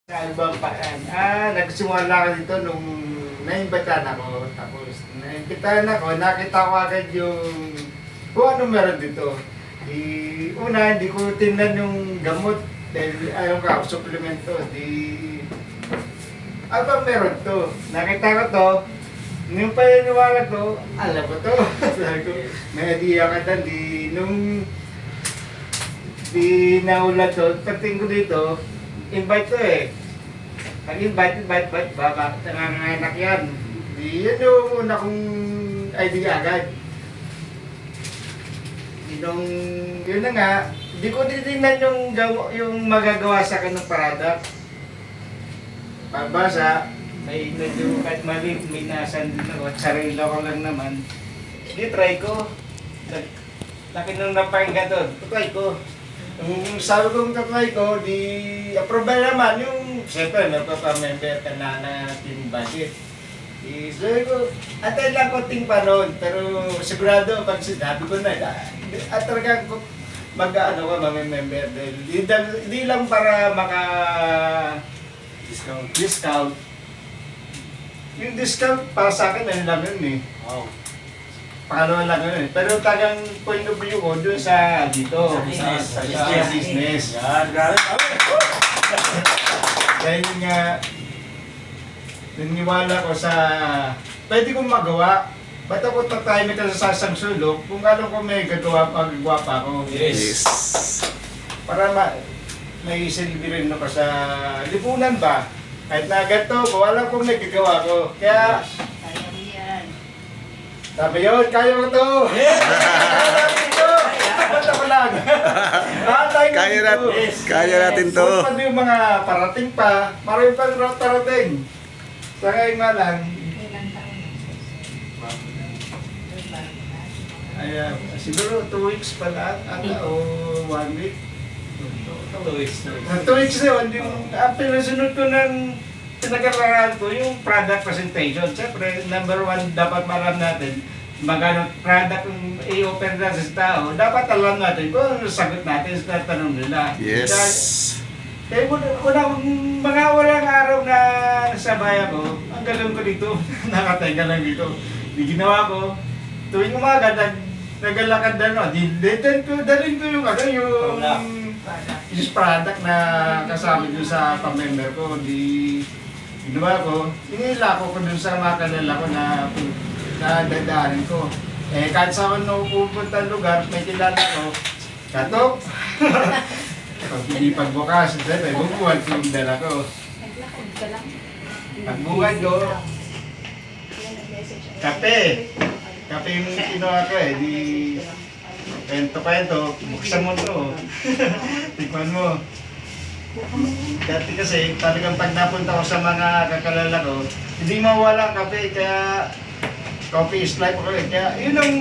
Album pa yan. Nagsimula ako dito nung naimbitahan ako. Tapos naimbitahan ako, nakita ko agad yung kung ano meron dito. Hindi ko tingnan yung gamot dahil ayaw ka, supplement to. Ano meron to? Nakita ko to, nung paniniwala ko, alam ko to. Sabi ko, may idea ka doon. Di naulat to, pagting ko dito, invite to eh. Pag-invite, baba, nanganganak yan. Yun yung una kong idea agad. Yun na nga, di ko titignan yung magagawa sa akin ng product. Pagbasa, may medyo kahit mali, may nasan din ako, sarili ko lang naman. Di try ko. Laki nung napakinggan doon, try ko. Yung sabi kong tatry ko, di approve naman yung, siyempre, napapamember ka na team budget. Sabi ko, atay lang konting panon, pero sigurado, pag sinabi ko na, at talagang mag-ano ka, mamember dahil di lang para discount. Yung discount, para sa akin, ano lang yun eh. Wow. Pangalawa lang yun eh. Pero tagang point of view ko dun sa dito. Sa business. Yan, grabe. Dahil nga, naniwala ko sa, pwede kong magawa. Ba't ako tatahimik ka sa sasangsulok kung alam ko may magagawa pa ako. Yes. Para may silbi rin ako sa lipunan ba? Kahit na ganito ko, alam kong nagagawa ko. Kaya, sabi yun, kaya ko to! Kaya natin to! Basta ko lang! Kaya natin to. Kung pati yung mga parating pa, marami pang parating. Sa ngayon nga lang, ayan, siguro 2 weeks pa lang, o 1 week. 2 weeks. 2 weeks na yun, pinasunod ko ng pinag-aralan ko yung product presentation. Siyempre, number 1, dapat malam natin magano product yung i-offer natin sa tao. Dapat alam natin kung ano sagot natin sa tanong nila. Yes. Kaya mga walang araw na sa bayan ko, ang galing ko dito, nakatenga lang dito. Di ginawa ko, tuwing umaga, nagalakad na, dalhin ko yung product na kasama dun sa pamember ko. Ginawa ko, inilako ko dun sa mga kalala ko na dadaanin ko. Kahit saan ako pupunta lugar, may kilala ko, katok! Pag hindi pagbukas, siyempre, bumuwan ko yung dala ko. Pagbuwan ko, kape! Kape yung kinuha ko eh, di kwento, buksan mo to. Tikman mo. Dati kasi, talagang pag napunta ko sa mga kakalala ko, hindi mawala ang kape, kaya coffee is life ko eh. Kaya yun ang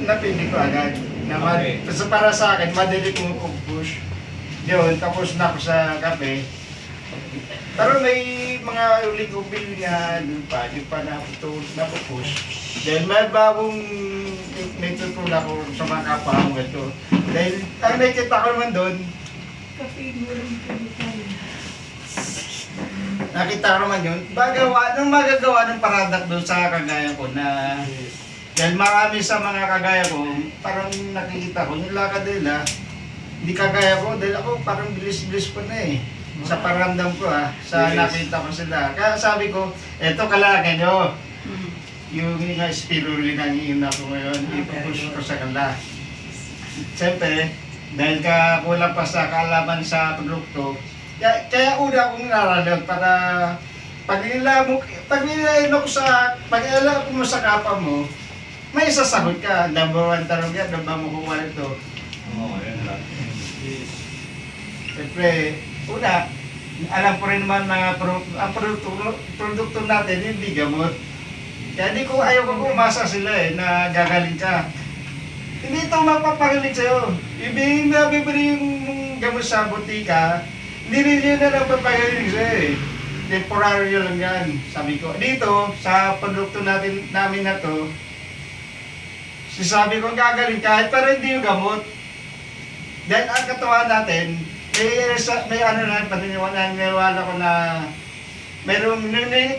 napili ko agad. Okay. Para sa akin, madali kong push. Yun, tapos na ako sa kape. Pero may mga uli ko bili nga doon pa, di pa napupush. Dahil may bagong naitutulak ko sa mga kapwa ko ito. Dahil ang nakikita ko naman doon, nakita ko naman yun, anong magagawa ng product doon sa kagaya ko na dahil marami sa mga kagaya ko, parang nakikita ko, yung lakad nila, hindi kagaya ko, dahil ako parang bilis-bilis ko na eh. Sa paramdam ko sa nakita ko sila. Kaya sabi ko, eto kalaki nyo. Yung spirulina yung ako ngayon, ipupush ko sa kanila. Siyempre, dahil ka kulang pa sa kaalaman sa produkto, kaya una akong naralan para pag nilainok mo sa kapa mo, may sasagot ka. Number 1 tanong yan, ano ba mo kukuha ito? Oo, yan lang. Siyempre, una, alam ko rin naman na ang produkto natin hindi gamot. Kaya ayaw ko umasa sila na gagaling ka. Hindi ito mapapagaling sa'yo. Ibig na bibili yung gamot sa butika, hindi rin yun na nagpapagaling sa'yo Temporary lang yan, sabi ko. Dito, sa produkto namin na to, sabi ko gagaling kahit pero hindi yung gamot. Dahil ang katawan natin, may ano na, paniniwala ko na mayroong, kahit